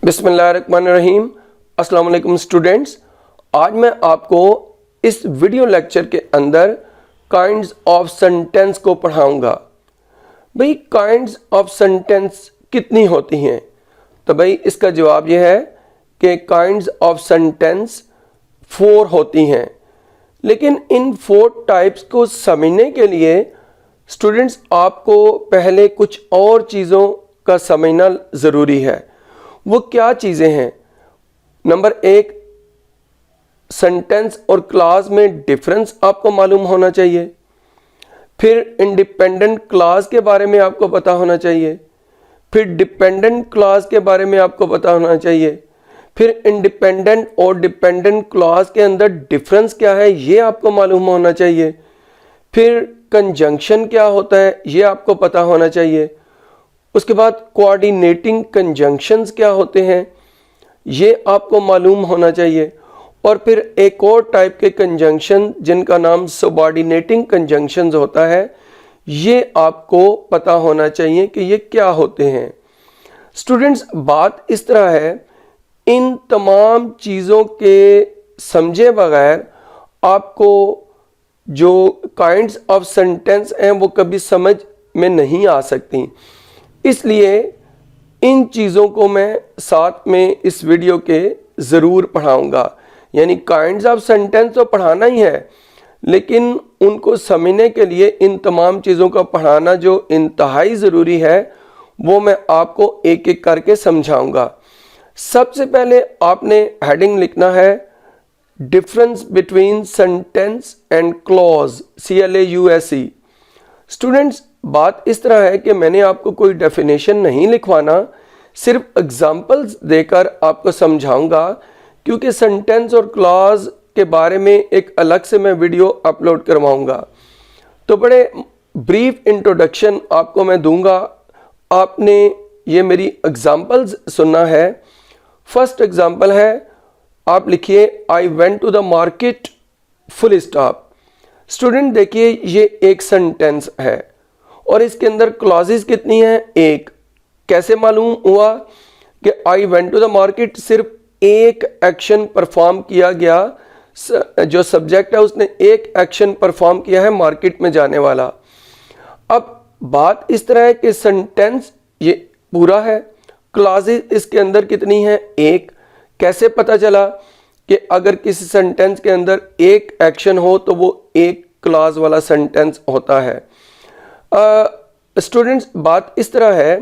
बिस्मिल्लाहिर्रहमानिर्रहीम। अस्सलाम वालेकुम स्टूडेंट्स। आज मैं आपको इस वीडियो लेक्चर के अंदर काइंड्स ऑफ सेंटेंस को पढ़ाऊंगा। भाई काइंड्स ऑफ सेंटेंस कितनी होती हैं? तो भाई इसका जवाब यह है कि काइंड्स ऑफ सेंटेंस 4 होती हैं। लेकिन इन 4 टाइप्स को समझने के लिए स्टूडेंट्स आपको पहले कुछ और चीज़ों का समझना ज़रूरी है। वो क्या चीज़ें हैं? नंबर 1, सेंटेंस और क्लास में डिफरेंस आपको मालूम होना चाहिए। फिर इंडिपेंडेंट क्लास के बारे में आपको पता होना चाहिए। फिर डिपेंडेंट क्लास के बारे में आपको पता होना चाहिए। फिर इंडिपेंडेंट और डिपेंडेंट क्लास के अंदर डिफरेंस क्या है ये आपको मालूम होना चाहिए। फिर कंजंक्शन क्या होता है ये आपको पता होना चाहिए। उसके बाद कोऑर्डिनेटिंग कंजंक्शंस क्या होते हैं ये आपको मालूम होना चाहिए। और फिर एक और टाइप के कंजंक्शन जिनका नाम सबऑर्डिनेटिंग कंजंक्शंस होता है, ये आपको पता होना चाहिए कि ये क्या होते हैं। स्टूडेंट्स, बात इस तरह है, इन तमाम चीज़ों के समझे बगैर आपको जो काइंड्स ऑफ सेंटेंस हैं वो कभी समझ में नहीं आ सकती। इसलिए इन चीज़ों को मैं साथ में इस वीडियो के ज़रूर पढ़ाऊंगा। यानी काइंड्स ऑफ सेंटेंस तो पढ़ाना ही है, लेकिन उनको समझने के लिए इन तमाम चीज़ों का पढ़ाना जो इंतहाई ज़रूरी है वो मैं आपको एक एक करके समझाऊंगा। सबसे पहले आपने हेडिंग लिखना है difference between sentence and clause, CLAUSE। Students, बात इस तरह है कि मैंने आपको कोई डेफिनेशन नहीं लिखवाना, सिर्फ एग्जांपल्स देकर आपको समझाऊंगा, क्योंकि सेंटेंस और क्लॉज के बारे में एक अलग से मैं वीडियो अपलोड करवाऊंगा। तो बड़े ब्रीफ इंट्रोडक्शन आपको मैं दूंगा। आपने ये मेरी एग्जांपल्स सुनना है। फर्स्ट एग्जांपल है, आप लिखिए I went to the market full stop. Student देखिए, ये एक सेंटेंस है और इसके अंदर क्लॉजेस कितनी हैं? 1। कैसे मालूम हुआ कि I went to the market? सिर्फ एक एक्शन परफॉर्म किया गया, जो सब्जेक्ट है उसने एक एक्शन परफॉर्म किया है मार्केट में जाने वाला। अब बात इस तरह है कि सेंटेंस ये पूरा है, क्लॉजेस इसके अंदर कितनी है? 1। कैसे पता चला कि अगर किसी सेंटेंस के अंदर एक एक्शन हो तो वो एक क्लॉज वाला सेंटेंस होता है? स्टूडेंट्स, बात इस तरह है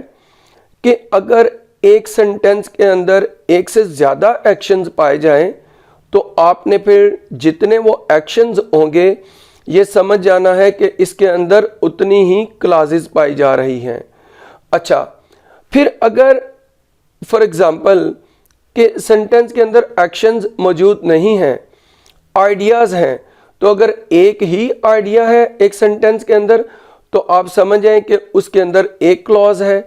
कि अगर एक सेंटेंस के अंदर एक से ज़्यादा एक्शंस पाए जाएं तो आपने फिर जितने वो एक्शंस होंगे ये समझ जाना है कि इसके अंदर उतनी ही क्लॉजेस पाई जा रही हैं। अच्छा, फिर अगर फॉर एग्जांपल कि सेंटेंस के अंदर एक्शंस मौजूद नहीं हैं, आइडियाज़ हैं, तो अगर एक ही आइडिया है एक सेंटेंस के अंदर तो आप समझ जाएं कि उसके अंदर एक क्लॉज है।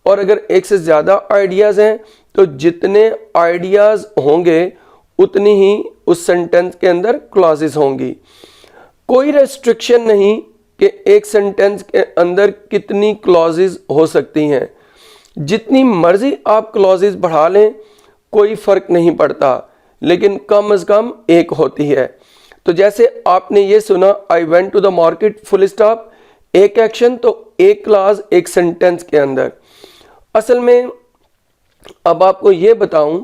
और अगर एक से ज़्यादा आइडियाज़ हैं तो जितने आइडियाज़ होंगे उतनी ही उस सेंटेंस के अंदर क्लॉजेस होंगी। कोई रेस्ट्रिक्शन नहीं कि एक सेंटेंस के अंदर कितनी क्लॉजेस हो सकती हैं। जितनी मर्जी आप क्लॉजेस बढ़ा लें कोई फ़र्क नहीं पड़ता, लेकिन कम से कम एक होती है। तो जैसे आपने ये सुना I went to the market full stop, एक एक्शन तो एक क्लॉज एक सेंटेंस के अंदर। असल में अब आपको ये बताऊं,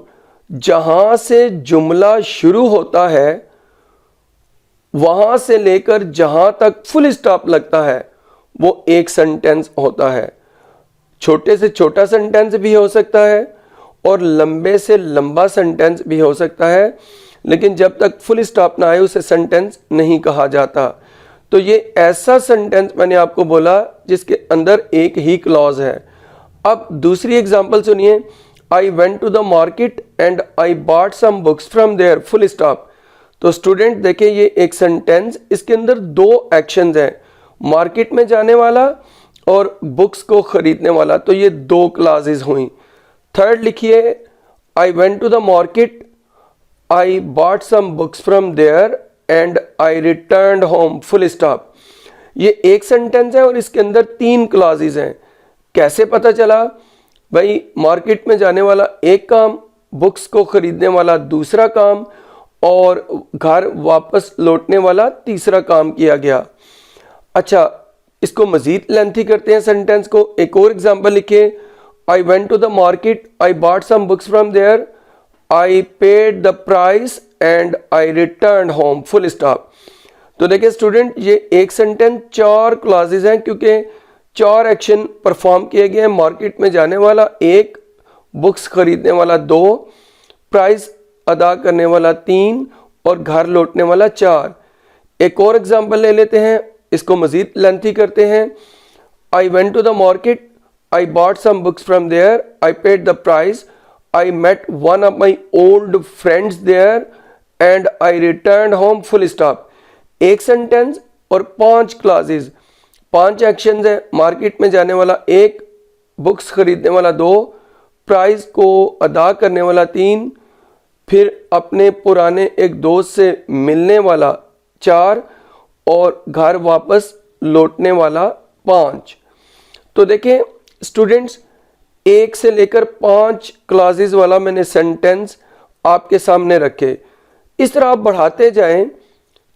जहां से जुमला शुरू होता है वहां से लेकर जहां तक फुल स्टॉप लगता है वो एक सेंटेंस होता है। छोटे से छोटा सेंटेंस भी हो सकता है और लंबे से लंबा सेंटेंस भी हो सकता है, लेकिन जब तक फुल स्टॉप ना आए उसे सेंटेंस नहीं कहा जाता। तो ये ऐसा सेंटेंस मैंने आपको बोला जिसके अंदर एक ही क्लॉज है। अब दूसरी एग्जांपल सुनिए, I went to the market and I bought some books from there full stop. तो स्टूडेंट देखिए, ये एक सेंटेंस, इसके अंदर 2 एक्शंस हैं, मार्केट में जाने वाला और बुक्स को खरीदने वाला, तो ये 2 क्लॉजेस हुई। थर्ड लिखिए, I went to the market, I bought some books from there and I returned home full stop. ये एक सेंटेंस है और इसके अंदर 3 क्लॉजेस हैं। कैसे पता चला? भाई मार्केट में जाने वाला एक काम, बुक्स को खरीदने वाला दूसरा काम और घर वापस लौटने वाला तीसरा काम किया गया। अच्छा, इसको मजीद लेंथी करते हैं सेंटेंस को। एक और एग्जांपल लिखिए, I went to the market, I bought some books from there, I paid the price and I return home, full stop. तो देखिए स्टूडेंट, ये एक सेंटेंस 4 क्लॉजेज हैं क्योंकि 4 एक्शन परफॉर्म किए गए हैं। मार्केट में जाने वाला 1, बुक्स खरीदने वाला 2, प्राइस अदा करने वाला 3 और घर लौटने वाला 4। एक और एग्जांपल ले लेते हैं, इसको मजीद लेंथी करते हैं। I went to the market, I bought some books from there, I paid the price, I met one of my old friends there and I return home, full stop. एक sentence और 5 clauses, 5 action है। Market में जाने वाला 1, books खरीदने वाला 2, price को अदा करने वाला 3, फिर अपने पुराने एक दोस्त से मिलने वाला 4 और घर वापस लौटने वाला 5। तो देखें स्टूडेंट्स, 1 से लेकर 5 क्लॉजेज वाला मैंने सेंटेंस आपके सामने रखे। इस तरह आप बढ़ाते जाएं,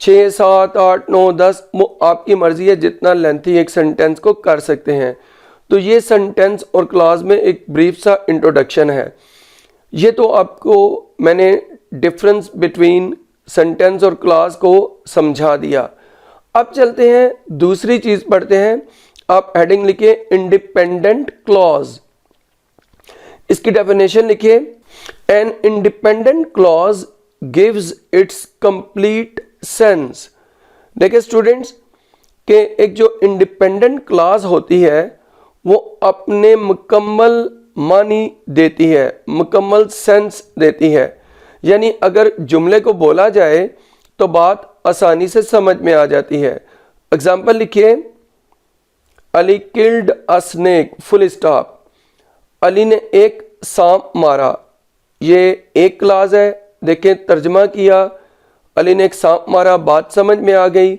6, 7, 8, 9, 10, वो आपकी मर्जी है, जितना लेंथी एक सेंटेंस को कर सकते हैं। तो ये सेंटेंस और क्लॉज में एक ब्रीफ सा इंट्रोडक्शन है। ये तो आपको मैंने डिफरेंस बिटवीन सेंटेंस और क्लॉज को समझा दिया। अब चलते हैं दूसरी चीज पढ़ते हैं। आप हेडिंग लिखिए इंडिपेंडेंट क्लॉज। इसकी डेफिनेशन लिखिए, N independent clause gives it's complete sense. देखिए स्टूडेंट्स के एक जो इंडिपेंडेंट क्लॉज होती है वो अपने मुकम्मल मानी देती है, मुकम्मल सेंस देती है। यानी अगर जुमले को बोला जाए तो बात आसानी से समझ में आ जाती है। एग्जाम्पल लिखिए, Ali killed a snake, full stop. Ali ने एक सांप मारा। ये एक क्लॉज है। देखें तर्जमा किया, अली ने एक सांप मारा, बात समझ में आ गई।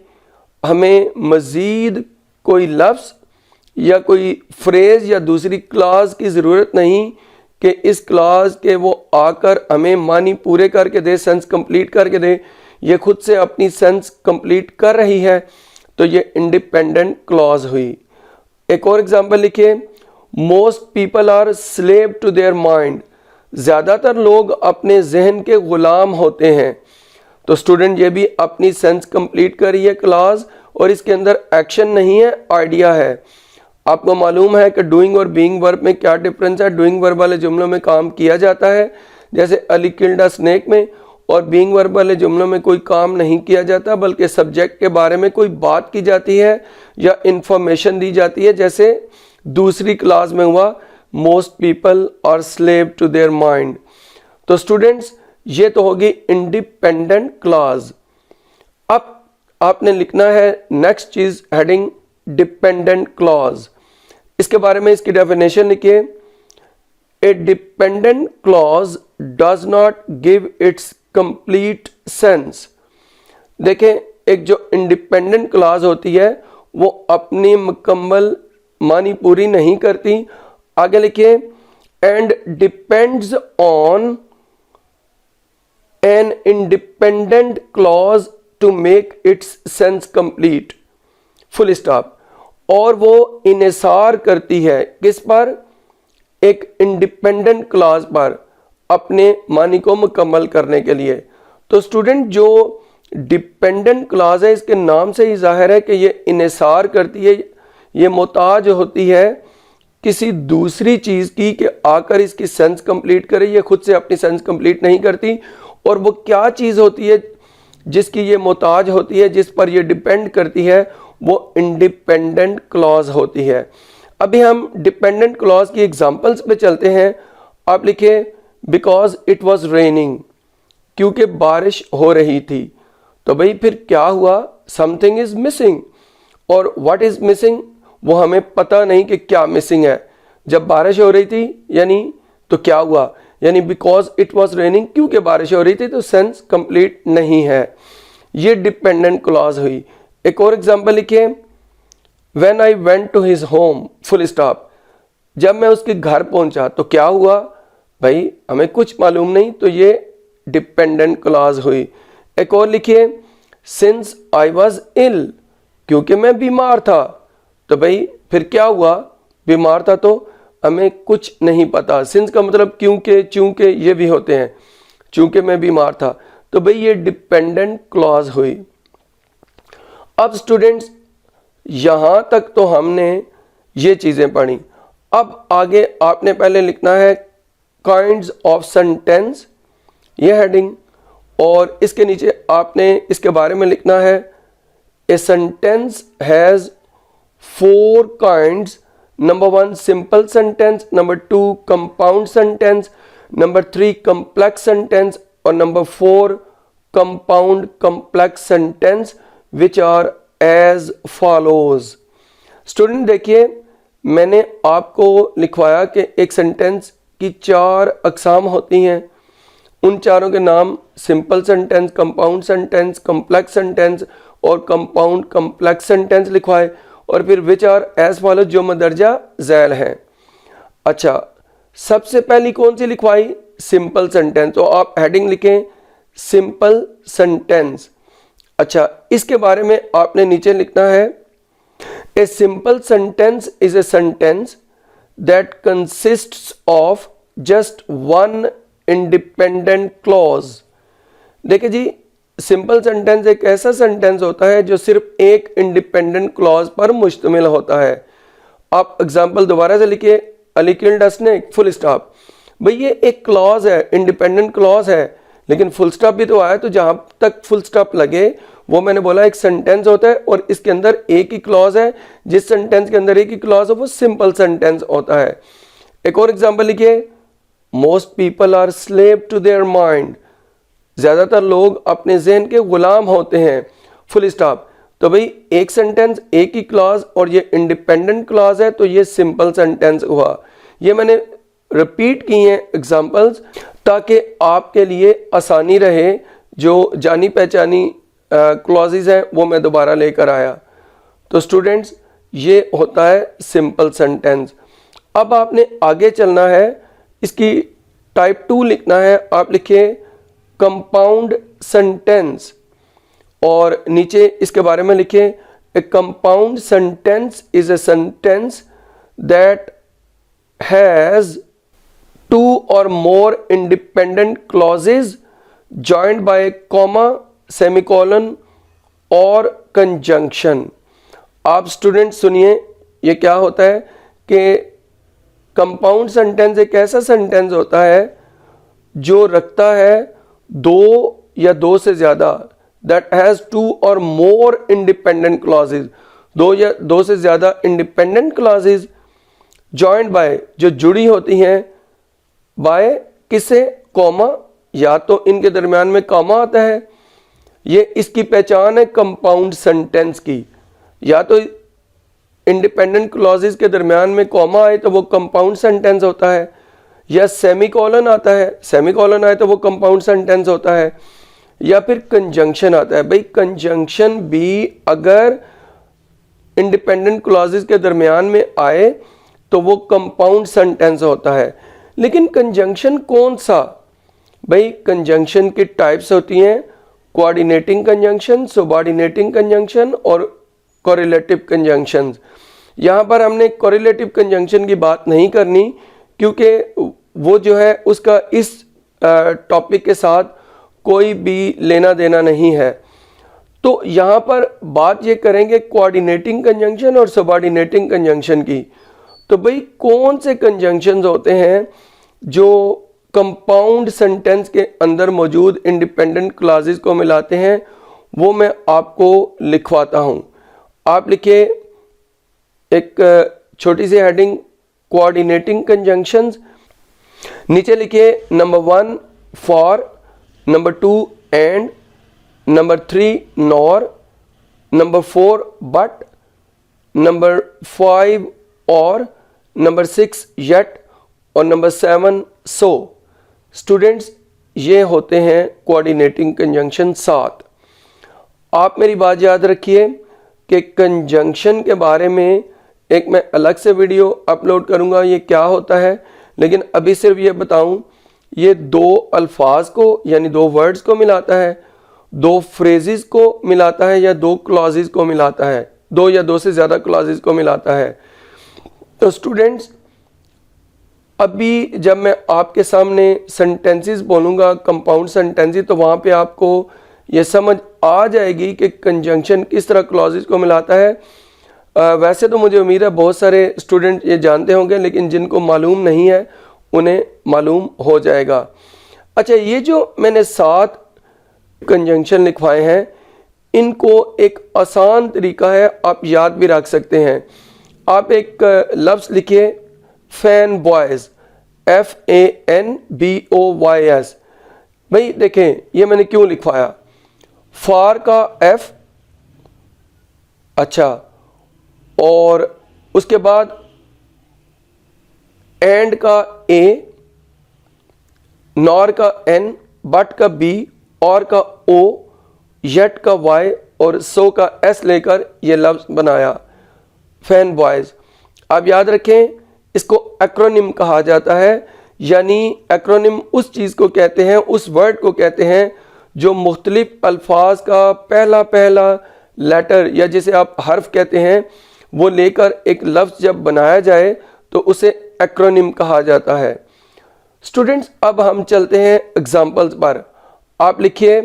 हमें मजीद कोई लफ्ज़ या कोई फ्रेज या दूसरी क्लॉज की ज़रूरत नहीं कि इस क्लॉज के वो आकर हमें मानी पूरे करके दे, सेंस कंप्लीट करके दे। ये खुद से अपनी सेंस कंप्लीट कर रही है, तो ये इंडिपेंडेंट क्लॉज हुई। एक और एग्जांपल लिखिए, most people are slave to their mind. ज़्यादातर लोग अपने जहन के गुलाम होते हैं। तो स्टूडेंट ये भी अपनी सेंस कंप्लीट कर रही है क्लॉज, और इसके अंदर एक्शन नहीं है, आइडिया है। आपको मालूम है कि डूइंग और बीइंग वर्ब में क्या डिफरेंस है। डूइंग वर्ब वाले जुमलों में काम किया जाता है, जैसे अली किल्ड अ स्नेक में, और बीइंग वर्ब वाले जुमलों में कोई काम नहीं किया जाता, बल्कि सब्जेक्ट के बारे में कोई बात की जाती है या इंफॉर्मेशन दी जाती है, जैसे दूसरी क्लास में हुआ most people are slave to their mind. तो स्टूडेंट्स ये तो होगी इंडिपेंडेंट क्लॉज। अब आपने लिखना है नेक्स्ट चीज, हेडिंग डिपेंडेंट क्लॉज। इसके बारे में इसकी डेफिनेशन लिखिए, a dependent clause does not give its complete sense. देखें एक जो इंडिपेंडेंट क्लॉज होती है वो अपनी मुकम्मल मानी पूरी नहीं करती। आगे लिखिए, and depends on an independent clause to make its sense complete, full stop. और वो इन्हिसार करती है किस पर? एक इंडिपेंडेंट क्लॉज पर, अपने मानी को मुकम्मल करने के लिए। तो स्टूडेंट जो डिपेंडेंट क्लॉज है, इसके नाम से ही जाहिर है कि ये इन्हिसार करती है, ये मोहताज होती है किसी दूसरी चीज़ की कि आकर इसकी सेंस कंप्लीट करे। ये खुद से अपनी सेंस कंप्लीट नहीं करती। और वो क्या चीज़ होती है जिसकी ये मोहताज होती है, जिस पर ये डिपेंड करती है, वो इंडिपेंडेंट क्लॉज होती है। अभी हम डिपेंडेंट क्लॉज की एग्जांपल्स पे चलते हैं। आप लिखे, बिकॉज इट वॉज रेनिंग, क्योंकि बारिश हो रही थी। तो भाई फिर क्या हुआ? Something is missing. और व्हाट इज मिसिंग वो हमें पता नहीं कि क्या मिसिंग है। जब बारिश हो रही थी यानी तो क्या हुआ, यानी बिकॉज इट वॉज रेनिंग, क्योंकि बारिश हो रही थी, तो सेंस कंप्लीट नहीं है। ये डिपेंडेंट क्लॉज हुई। एक और एग्जांपल लिखिए, when I went to his home, full stop. जब मैं उसके घर पहुंचा तो क्या हुआ भाई, हमें कुछ मालूम नहीं, तो ये डिपेंडेंट क्लॉज हुई। एक और लिखिए, सिंस आई वॉज इल, क्योंकि मैं बीमार था। तो भाई फिर क्या हुआ, बीमार था तो हमें कुछ नहीं पता। सिंस का मतलब क्योंकि, चूंकि ये भी होते हैं, चूंकि मैं बीमार था। तो भाई ये डिपेंडेंट क्लॉज हुई। अब स्टूडेंट्स यहां तक तो हमने ये चीजें पढ़ी। अब आगे आपने पहले लिखना है काइंड्स ऑफ सेंटेंस, ये हेडिंग, और इसके नीचे आपने इसके बारे में लिखना है a sentence has 4 kinds. Number 1 simple sentence, number 2 compound sentence, number 3 complex sentence, और number 4 compound complex sentence which are as follows. Student देखिए, मैंने आपको लिखवाया कि एक सेंटेंस की 4 अकसाम होती हैं। उन चारों के नाम simple sentence, compound sentence, complex sentence और कंपाउंड कॉम्प्लेक्स सेंटेंस लिखवाए, और फिर विच आर एज फॉलो जो मदरजा झैल हैं। अच्छा, सबसे पहली कौन सी लिखवाई, सिंपल सेंटेंस, तो आप हेडिंग लिखें सिंपल सेंटेंस। अच्छा, इसके बारे में आपने नीचे लिखना है a simple sentence is a sentence that consists of just 1 independent clause. देखिए जी, सिंपल सेंटेंस एक ऐसा सेंटेंस होता है जो सिर्फ एक इंडिपेंडेंट क्लॉज पर मुश्तमिल होता है। आप एग्जांपल दोबारा से लिखिए, Ali killed a snake, full stop. भाई ये एक क्लॉज है, इंडिपेंडेंट क्लॉज है, लेकिन फुल स्टॉप भी तो आया, तो जहां तक फुल स्टॉप लगे वो मैंने बोला एक सेंटेंस होता है और इसके अंदर एक ही क्लॉज है। जिस सेंटेंस के अंदर एक ही क्लॉज है वो सिंपल सेंटेंस होता है। एक और एग्जांपल लिखिए, most people are slave to their mind, ज्यादातर लोग अपने जहन के गुलाम होते हैं, फुल स्टॉप। तो भाई एक सेंटेंस एक ही क्लॉज और ये इंडिपेंडेंट क्लॉज है, तो ये सिंपल सेंटेंस हुआ। ये मैंने रिपीट की हैं एग्जांपल्स ताकि आपके लिए आसानी रहे। जो जानी पहचानी क्लॉजेज हैं वो मैं दोबारा लेकर आया। तो स्टूडेंट्स ये होता है सिंपल सेंटेंस। अब आपने आगे चलना है, इसकी टाइप 2 लिखना है। आप लिखिए कंपाउंड सेंटेंस, और नीचे इसके बारे में लिखिए ए compound sentence is a sentence that has 2 or more independent clauses joined by a comma, semicolon और conjunction। आप स्टूडेंट सुनिए, ये क्या होता है कि कंपाउंड सेंटेंस एक ऐसा सेंटेंस होता है जो रखता है 2 या 2 से ज़्यादा, that has 2 or more independent clauses, 2 या 2 से ज़्यादा इंडिपेंडेंट क्लॉजेज जॉइंड बाय, जो जुड़ी होती हैं बाय किसे, कॉमा, या तो इनके दरमियान में कॉमा आता है। ये इसकी पहचान है कंपाउंड सेंटेंस की। या तो इंडिपेंडेंट क्लॉजेज के दरमियान में कॉमा आए तो वो कंपाउंड सेंटेंस होता है, या सेमीकोलन आता है, सेमीकोलन आए तो वो कंपाउंड सेंटेंस होता है, या फिर कंजंक्शन आता है। भाई कंजंक्शन भी अगर इंडिपेंडेंट क्लॉजेज के दरमियान में आए तो वो कंपाउंड सेंटेंस होता है। लेकिन कंजंक्शन कौन सा, भाई कंजंक्शन की टाइप्स होती हैं कोऑर्डिनेटिंग कंजंक्शन, सबऑर्डिनेटिंग कंजंक्शन और कोरिलेटिव कंजंक्शन। यहाँ पर हमने कोरिलेटिव कंजंक्शन की बात नहीं करनी क्योंकि वो जो है उसका इस टॉपिक के साथ कोई भी लेना देना नहीं है। तो यहाँ पर बात ये करेंगे कोऑर्डिनेटिंग कंजंक्शन और सबऑर्डिनेटिंग कंजंक्शन की। तो भाई कौन से कंजंक्शंस होते हैं जो कंपाउंड सेंटेंस के अंदर मौजूद इंडिपेंडेंट क्लॉजेज को मिलाते हैं, वो मैं आपको लिखवाता हूं। आप लिखिए एक छोटी सी हेडिंग कोऑर्डिनेटिंग कंजंक्शंस, नीचे लिखिए number 1 for, number 2 and, number 3 nor, number 4 but, number 5 और, नंबर 6 येट और नंबर 7 सो। स्टूडेंट्स ये होते हैं कोऑर्डिनेटिंग कंजंक्शन 7। आप मेरी बात याद रखिए कि कंजंक्शन के बारे में एक मैं अलग से वीडियो अपलोड करूँगा ये क्या होता है, लेकिन अभी सिर्फ ये बताऊँ, ये दो अल्फाज को यानी दो वर्ड्स को मिलाता है, दो फ्रेजेस को मिलाता है या दो क्लॉजेस को मिलाता है, दो या दो से ज़्यादा क्लॉजेस को मिलाता है। तो स्टूडेंट्स, अभी जब मैं आपके सामने सेंटेंसेस बोलूँगा, कंपाउंड सेंटेंसेस, तो वहाँ पे आपको ये समझ आ जाएगी कि कंजंक्शन किस तरह क्लॉजेस को मिलाता है। वैसे तो मुझे उम्मीद है बहुत सारे स्टूडेंट ये जानते होंगे, लेकिन जिनको मालूम नहीं है उन्हें मालूम हो जाएगा। अच्छा, ये जो मैंने 7 कंजंक्शन लिखवाए हैं, इनको एक आसान तरीका है, आप याद भी रख सकते हैं। आप एक लफ्ज़ लिखिए फैन बॉयज़, FANBOYS। भाई देखें ये मैंने क्यों लिखवाया, फार का F, अच्छा, और उसके बाद एंड का A, नॉर का N, बट का B, और का O, येट का Y और सो का S लेकर ये लफ्ज़ बनाया फैन बॉयज़। आप याद रखें, इसको एक्रोनिम कहा जाता है, यानी एक्रोनिम उस चीज़ को कहते हैं, उस वर्ड को कहते हैं जो मुख्तलिफ अल्फाज का पहला पहला लेटर या जिसे आप हर्फ कहते हैं वो लेकर एक लफ्ज़ जब बनाया जाए तो उसे एक्रोनिम कहा जाता है। स्टूडेंट्स, अब हम चलते हैं एग्जाम्पल्स पर। आप लिखिए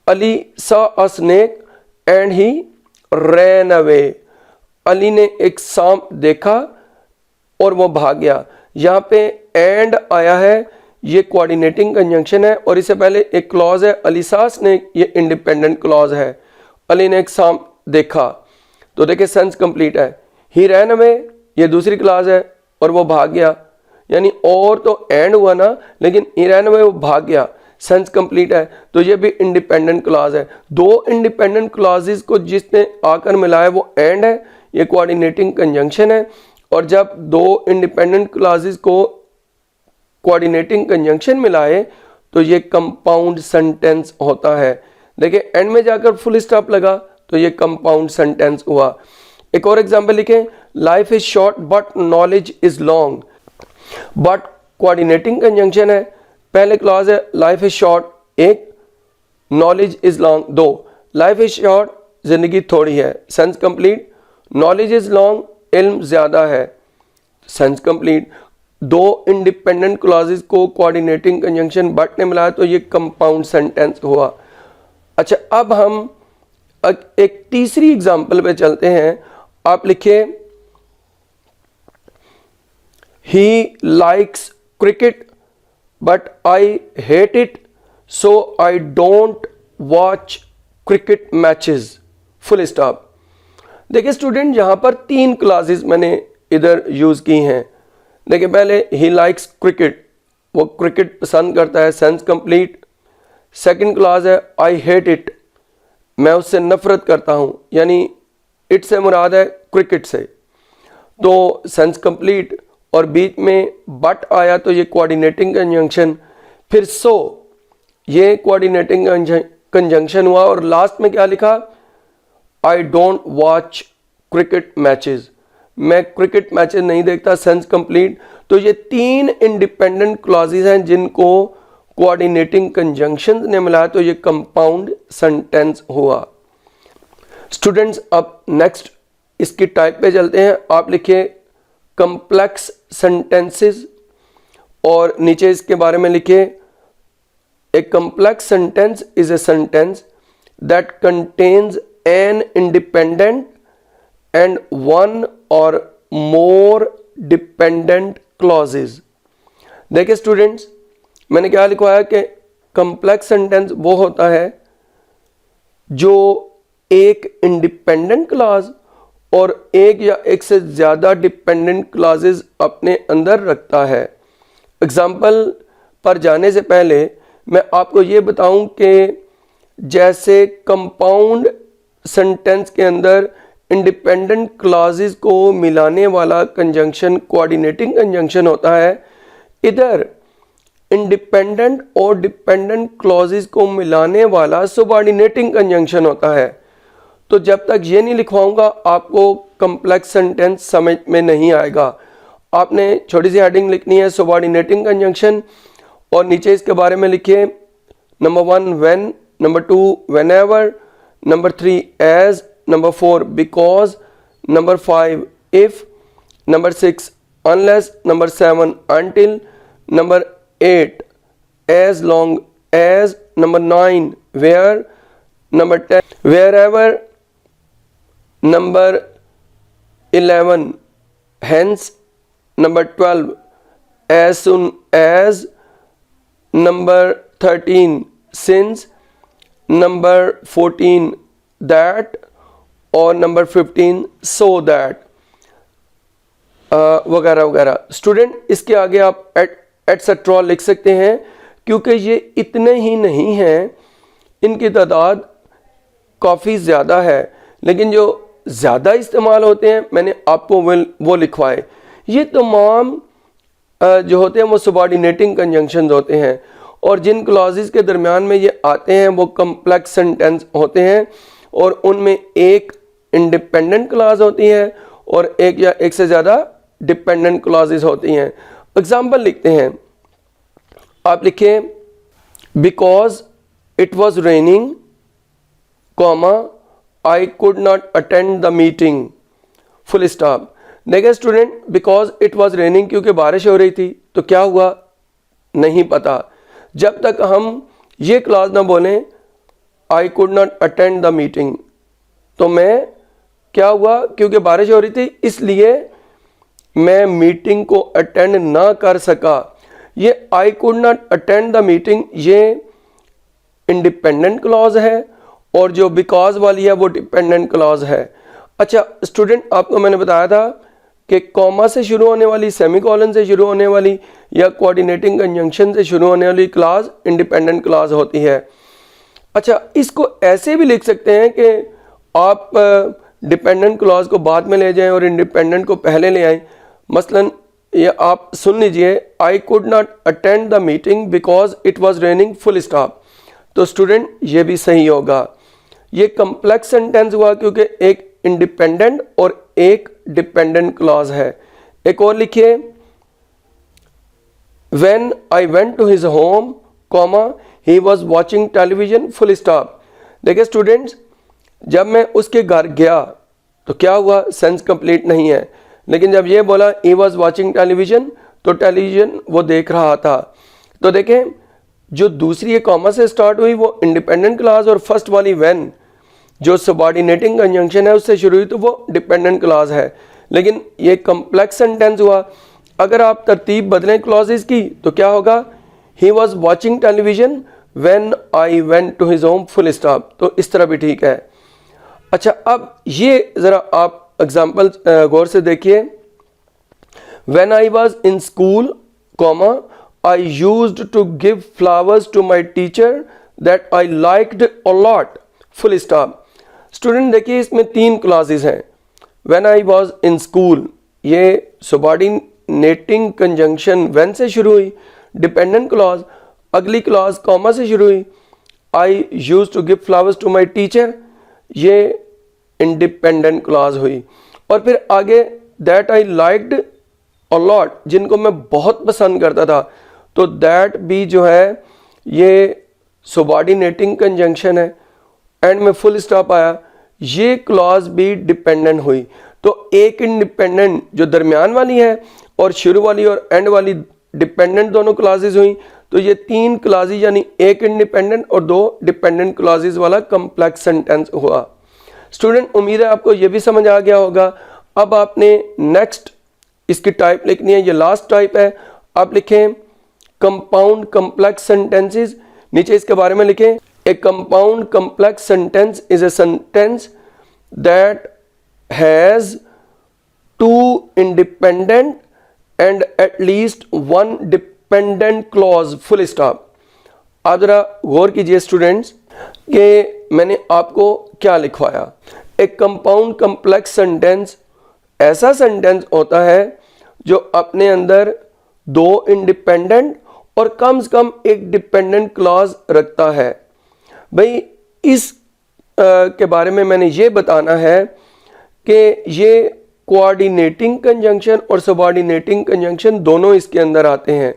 Ali saw a snake and he ran away. Ali ने एक सांप देखा और वो भाग गया। यहाँ पे एंड आया है, ये कोऑर्डिनेटिंग कंजंक्शन है, और इससे पहले एक क्लॉज है अली सॉ स्नेक, ये इंडिपेंडेंट क्लॉज है। अली ने एक सांप देखा, तो देखिए सेंस कंप्लीट है। ही रैन अवे, ये दूसरी क्लॉज है, और वो भाग गया, यानी और तो एंड हुआ ना, लेकिन ही रैन अवे, वो भाग गया, सेंस कंप्लीट है, तो ये भी इंडिपेंडेंट क्लॉज है। दो इंडिपेंडेंट क्लॉजेस को जिसने आकर मिलाया वो एंड है, ये कोऑर्डिनेटिंग कंजंक्शन है। और जब दो इंडिपेंडेंट क्लॉजेस को कोऑर्डिनेटिंग कंजंक्शन मिलाए तो ये कंपाउंड सेंटेंस होता है। देखिए एंड में जाकर फुल स्टॉप लगा तो ये कंपाउंड सेंटेंस हुआ। एक और एग्जांपल लिखें, life is short but knowledge is long. But coordinating conjunction है, पहले क्लॉज है लाइफ इज शॉर्ट एक, नॉलेज इज लॉन्ग दो। लाइफ इज शॉर्ट, जिंदगी थोड़ी है, sense complete. Knowledge is long, इल्म ज्यादा है, सेंस कंप्लीट। दो इंडिपेंडेंट क्लॉजेस को कोऑर्डिनेटिंग कंजंक्शन बट ने मिलाया तो ये कंपाउंड सेंटेंस हुआ। अच्छा, अब हम एक तीसरी एग्जांपल पे चलते हैं। आप लिखिए he likes cricket but I hate it so I don't watch cricket matches, full stop. देखिए स्टूडेंट, यहां पर 3 क्लासेस मैंने इधर यूज की हैं। देखिए पहले ही लाइक्स क्रिकेट, वो क्रिकेट पसंद करता है, सेंस कंप्लीट। सेकंड क्लास है आई हेट इट, मैं उससे नफरत करता हूं, यानी इट से मुराद है क्रिकेट से, तो सेंस कंप्लीट। और बीच में बट आया तो ये कोऑर्डिनेटिंग कंजंक्शन, फिर सो ये कोऑर्डिनेटिंग कंजंक्शन हुआ, और लास्ट में क्या लिखा, I don't watch cricket matches, मैं क्रिकेट मैचेस नहीं देखता, सेंस कंप्लीट। तो ये 3 इंडिपेंडेंट क्लॉजेस हैं जिनको कोऑर्डिनेटिंग कंजंक्शन ने मिलाया तो ये कंपाउंड सेंटेंस हुआ। स्टूडेंट्स, अब नेक्स्ट इसकी टाइप पे चलते हैं। आप लिखिए कॉम्प्लेक्स सेंटेंसेस, और नीचे इसके बारे में लिखिए a complex sentence is a sentence that contains an independent and one और मोर डिपेंडेंट क्लॉजेस। देखिए स्टूडेंट्स, मैंने क्या लिखवाया कि कॉम्प्लेक्स सेंटेंस वो होता है जो एक इंडिपेंडेंट क्लॉज और एक या एक से ज़्यादा डिपेंडेंट क्लॉजेस अपने अंदर रखता है। एग्जाम्पल पर जाने से पहले मैं आपको ये बताऊं कि जैसे कंपाउंड सेंटेंस के अंदर इंडिपेंडेंट क्लॉजेस को मिलाने वाला कंजंक्शन कोऑर्डिनेटिंग कंजंक्शन होता है, इधर इंडिपेंडेंट और डिपेंडेंट क्लॉजेस को मिलाने वाला सबऑर्डिनेटिंग कंजंक्शन होता है। तो जब तक ये नहीं लिखवाऊंगा आपको कम्प्लेक्स सेंटेंस समझ में नहीं आएगा। आपने छोटी सी हेडिंग लिखनी है सबऑर्डिनेटिंग कंजंक्शन, और नीचे इसके बारे में लिखिए number 1 when, number 2 whenever, number 3 as, number 4 because, number 5 if, number 6 unless, number 7 until, number 8 as long as, number 9 where, number 10 wherever, number 11 hence, number 12 as soon as, number 13 since, number 14 that, और number 15 so that, वगैरह वगैरह। Student इसके आगे आप etcetera लिख सकते हैं, क्योंकि ये इतने ही नहीं हैं, इनकी तादाद काफ़ी ज़्यादा है, लेकिन जो ज़्यादा इस्तेमाल होते हैं मैंने आपको वो लिखवाए। ये तमाम जो होते हैं वो सबऑर्डिनेटिंग कंजंक्शंस होते हैं, और जिन क्लॉजेस के दरमियान में ये आते हैं वो कम्प्लेक्स सेंटेंस होते हैं, और उनमें एक इंडिपेंडेंट क्लॉज होती है और एक या एक से ज़्यादा डिपेंडेंट क्लॉजेस होती हैं। एग्जाम्पल लिखते हैं, आप लिखें because it was raining, comma I could not attend the meeting, full stop. देखिए student, because it was raining, क्योंकि बारिश हो रही थी, तो क्या हुआ नहीं पता। जब तक हम ये क्लॉज ना बोलें आई could not attend the meeting, तो मैं क्या हुआ, क्योंकि बारिश हो रही थी इसलिए मैं मीटिंग को अटेंड ना कर सका। ये आई could not attend the meeting ये इंडिपेंडेंट क्लॉज है, और जो बिकॉज वाली है वो डिपेंडेंट क्लॉज है। अच्छा स्टूडेंट, आपको मैंने बताया था कि कॉमा से शुरू होने वाली, सेमीकोलन से शुरू होने वाली या कोऑर्डिनेटिंग कंजंक्शन से शुरू होने वाली क्लॉज इंडिपेंडेंट क्लॉज होती है। अच्छा, इसको ऐसे भी लिख सकते हैं कि आप डिपेंडेंट क्लॉज को बाद में ले जाएं और इंडिपेंडेंट को पहले ले आएं। मसलन ये आप सुन लीजिए, आई could not attend the meeting because it was raining, full stop. तो स्टूडेंट ये भी सही होगा। ये कम्प्लेक्स सेंटेंस हुआ क्योंकि एक इंडिपेंडेंट और एक डिपेंडेंट क्लॉज है। एक और लिखिए, when I went to his home, comma he was watching television, full stop. देखिए स्टूडेंट्स, जब मैं उसके घर गया तो क्या हुआ, सेंस कंप्लीट नहीं है, लेकिन जब ये बोला ही वॉज वॉचिंग टेलीविजन, तो टेलीविजन वो देख रहा था। तो देखें, जो दूसरी कॉमा से स्टार्ट हुई वो इंडिपेंडेंट क्लॉज, और फर्स्ट वाली व्हेन जो सबऑर्डिनेटिंग कंजंक्शन है उससे शुरू हुई तो वो डिपेंडेंट क्लॉज है। लेकिन ये कम्प्लेक्स सेंटेंस हुआ। अगर आप तरतीब बदलें क्लॉजेस की तो क्या होगा, he was watching television when I went to his home, full stop. तो इस तरह भी ठीक है। अच्छा, अब ये ज़रा आप एग्जाम्पल गौर से देखिए, when I was in school, comma I used to give flowers to my teacher that I liked a lot, full stop. Student देखिए, इसमें 3 क्लॉजेस हैं। When I was in school, ये सबऑर्डिनेटिंग कंजंक्शन व्हेन से शुरू हुई, dependent clause. अगली clause comma से शुरू हुई, I used to give flowers to my teacher, ये इंडिपेंडेंट क्लॉज हुई। और फिर आगे that I liked a lot, जिनको मैं बहुत पसंद करता था, तो दैट भी जो है ये सबऑर्डिनेटिंग कंजंक्शन है। एंड में फुल स्टॉप आया, ये क्लॉज भी डिपेंडेंट हुई। तो एक इंडिपेंडेंट जो दरमियान वाली है और शुरू वाली और एंड वाली डिपेंडेंट दोनों क्लॉजेज हुई। तो ये 3 क्लॉजेज यानी एक इंडिपेंडेंट और 2 डिपेंडेंट क्लॉजेज वाला कम्प्लेक्स सेंटेंस हुआ। स्टूडेंट, उम्मीद है आपको ये भी समझ आ गया होगा। अब आपने नेक्स्ट इसकी टाइप लिखनी है, ये लास्ट टाइप है। आप लिखें कंपाउंड कम्प्लेक्स सेंटेंसेस, नीचे इसके बारे में लिखें, ए compound complex sentence is a sentence that has 2 independent and at least 1 dependent clause, full stop. आप जरा गौर कीजिए स्टूडेंट्स कि मैंने आपको क्या लिखवाया। एक कंपाउंड कम्प्लेक्स सेंटेंस ऐसा सेंटेंस होता है जो अपने अंदर 2 इंडिपेंडेंट और कम से कम एक डिपेंडेंट क्लॉज रखता है। भाई इस के बारे में मैंने ये बताना है कि ये कोऑर्डिनेटिंग कंजंक्शन और सबऑर्डिनेटिंग कंजंक्शन दोनों इसके अंदर आते हैं।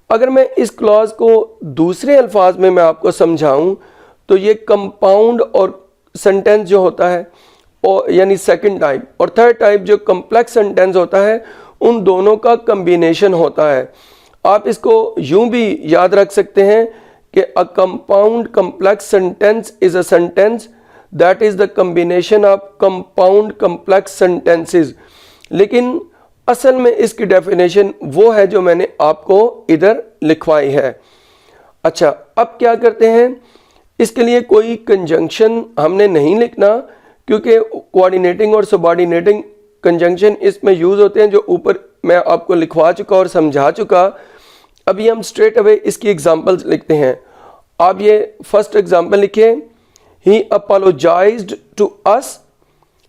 अगर मैं इस क्लॉज को दूसरे अल्फाज में मैं आपको समझाऊं तो ये कंपाउंड और सेंटेंस जो होता है और यानी सेकंड टाइप और थर्ड टाइप जो कम्प्लेक्स सेंटेंस होता है उन दोनों का कम्बिनेशन होता है। आप इसको यूं भी याद रख सकते हैं कि a compound complex sentence is a sentence that is the combination of compound complex sentences. लेकिन असल में इसकी डेफिनेशन वो है जो मैंने आपको इधर लिखवाई है। अच्छा, अब क्या करते हैं, इसके लिए कोई कंजंक्शन हमने नहीं लिखना क्योंकि कोऑर्डिनेटिंग और सबऑर्डिनेटिंग कंजंक्शन इसमें यूज होते हैं जो ऊपर मैं आपको लिखवा चुका और समझा चुका। अभी हम स्ट्रेट अवे इसकी एग्जांपल्स लिखते हैं। आप ये फर्स्ट एग्जांपल लिखिए, he apologized to us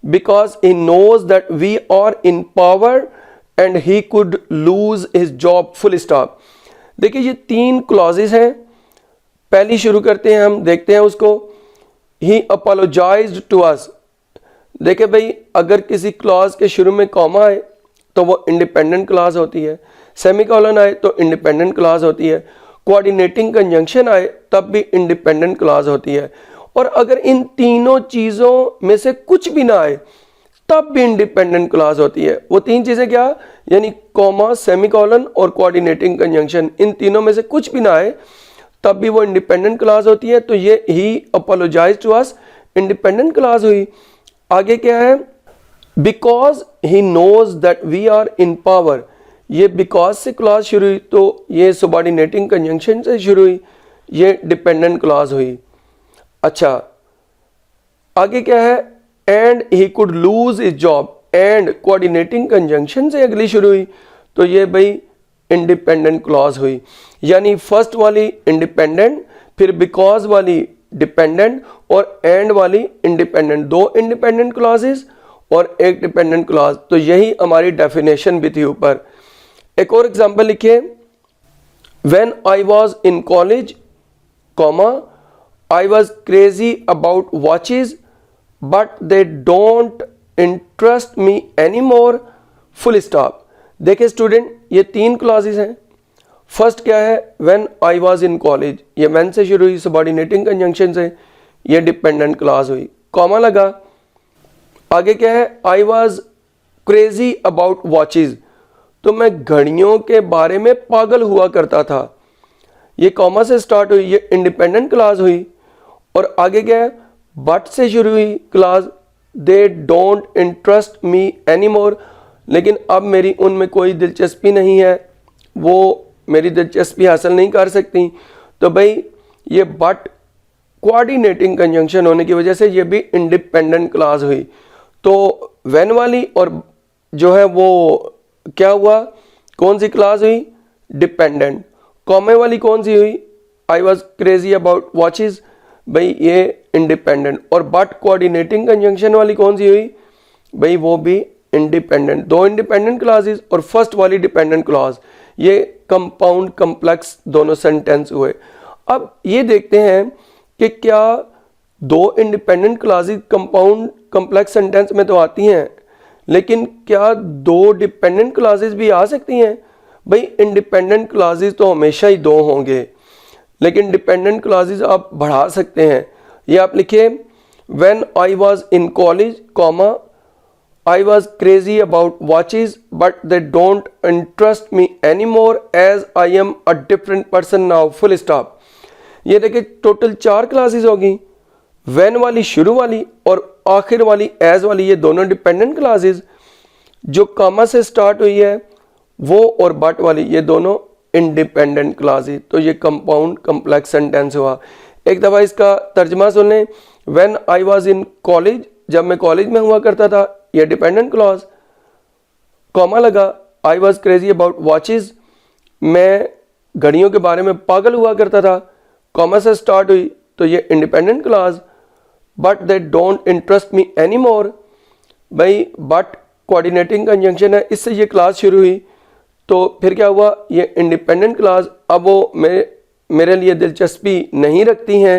because he knows that we are in power and he could lose his job, full stop. देखिए ये 3 क्लॉजेस हैं। पहली शुरू करते हैं, हम देखते हैं उसको। ही अपोलोजाइज्ड टू अस। देखिए भाई, अगर किसी क्लॉज के शुरू में कॉमा आए तो वो इंडिपेंडेंट क्लॉज होती है, सेमीकोलन आए तो इंडिपेंडेंट क्लॉज होती है, कोऑर्डिनेटिंग कंजंक्शन आए तब भी इंडिपेंडेंट क्लॉज होती है, और अगर इन तीनों चीज़ों में से कुछ भी ना आए तब भी इंडिपेंडेंट क्लॉज होती है। वो 3 चीज़ें क्या, यानी कॉमा, सेमीकोलन और कोऑर्डिनेटिंग कंजंक्शन, इन तीनों में से कुछ भी ना आए तब भी वो इंडिपेंडेंट क्लॉज होती है। तो ये he apologize to us independent clause हुई। आगे क्या है, because he knows that we are in power. ये बिकॉज से क्लॉज शुरू हुई तो ये सबऑर्डिनेटिंग कंजंक्शन से शुरू हुई, ये डिपेंडेंट क्लॉज हुई। अच्छा, आगे क्या है, and he could lose his job, and coordinating conjunction से अगली शुरू हुई तो ये भाई इंडिपेंडेंट क्लॉज हुई। यानी फर्स्ट वाली इंडिपेंडेंट, फिर बिकॉज वाली डिपेंडेंट और एंड वाली इंडिपेंडेंट। 2 इंडिपेंडेंट क्लॉजेस और 1 डिपेंडेंट क्लॉज। तो यही हमारी डेफिनेशन भी थी ऊपर। एक और एग्जांपल लिखिए, when I was in college, comma, I was crazy about watches but they don't interest me any more, full stop. देखिए स्टूडेंट, ये 3 क्लॉजेस हैं। फर्स्ट क्या है, when I was in college, ये व्हेन से शुरू हुई, सबऑर्डिनेटिंग कंजंक्शन से, ये डिपेंडेंट क्लॉज हुई, कॉमा लगा। आगे क्या है, I was crazy about watches, तो मैं घड़ियों के बारे में पागल हुआ करता था, ये कॉमा से स्टार्ट हुई, ये इंडिपेंडेंट क्लॉज हुई। और आगे क्या है, बट से शुरू हुई clause, they don't interest me any more, लेकिन अब मेरी उनमें कोई दिलचस्पी नहीं है, वो मेरी दिलचस्पी हासिल नहीं कर सकती। तो भाई ये बट कोऑर्डिनेटिंग कंजंक्शन होने की वजह से ये भी इंडिपेंडेंट क्लॉज हुई। तो व्हेन वाली और जो है वो क्या हुआ, कौन सी क्लॉज हुई, डिपेंडेंट। कॉमे वाली कौन सी हुई, I was crazy about watches, भाई ये इंडिपेंडेंट। और बट कोऑर्डिनेटिंग कंजंक्शन वाली कौन सी हुई, भाई वो भी इंडिपेंडेंट। 2 इंडिपेंडेंट क्लॉजेस और फर्स्ट वाली डिपेंडेंट क्लॉज, ये कंपाउंड कम्प्लेक्स दोनों सेंटेंस हुए। अब ये देखते हैं कि क्या 2 independent clauses compound complex sentence में तो आती हैं, लेकिन क्या 2 डिपेंडेंट क्लॉजेस भी आ सकती हैं। भाई इंडिपेंडेंट क्लॉजेस तो हमेशा ही 2 होंगे, लेकिन डिपेंडेंट क्लॉजेस आप बढ़ा सकते हैं। ये आप लिखिए, when I was in college, comma, I was crazy about watches but they don't interest me anymore as I am a different person now, full stop। ये देखिए टोटल 4 क्लासेस होगी। when वाली, शुरू वाली और आखिर वाली as वाली, ये दोनों डिपेंडेंट क्लासेस। जो कॉमा से स्टार्ट हुई है वो और बट वाली, ये दोनों इंडिपेंडेंट क्लासेस। तो ये कंपाउंड कम्प्लेक्स सेंटेंस हुआ। एक दफ़ा इसका तर्जमा सुन लें, when I was in college, जब मैं कॉलेज में हुआ करता था, ये डिपेंडेंट क्लॉज, कॉमा लगा, I was crazy about watches, मैं घड़ियों के बारे में पागल हुआ करता था, कॉमा से स्टार्ट हुई तो ये independent clause. But they don't interest me any more, भाई बट कोऑर्डिनेटिंग कंजंक्शन है, इससे ये क्लास शुरू हुई तो फिर क्या हुआ, ये इंडिपेंडेंट क्लॉज, अब वो मेरे लिए दिलचस्पी नहीं रखती हैं।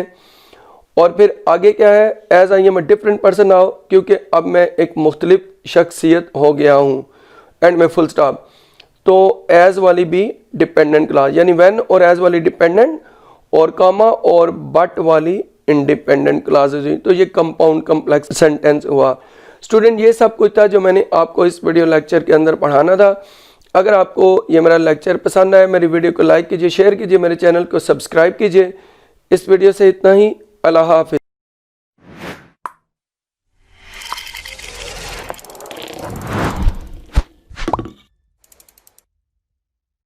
और फिर आगे क्या है, as I am a different person now, क्योंकि अब मैं एक मुख्तलिफ शख्सियत हो गया हूँ, एंड में फुल स्टॉप। तो एज वाली भी डिपेंडेंट क्लास, यानी व्हेन और एज वाली डिपेंडेंट, और कामा और बट वाली इंडिपेंडेंट क्लासेस हुई। तो ये कंपाउंड कम्प्लेक्स सेंटेंस हुआ। स्टूडेंट ये सब कुछ था जो मैंने आपको इस वीडियो लेक्चर के अंदर पढ़ाना था। अगर आपको ये मेरा लेक्चर पसंद आए, मेरी वीडियो को लाइक कीजिए, शेयर कीजिए, मेरे चैनल को सब्सक्राइब कीजिए। इस वीडियो से इतना ही। अल्लाह हाफिज़।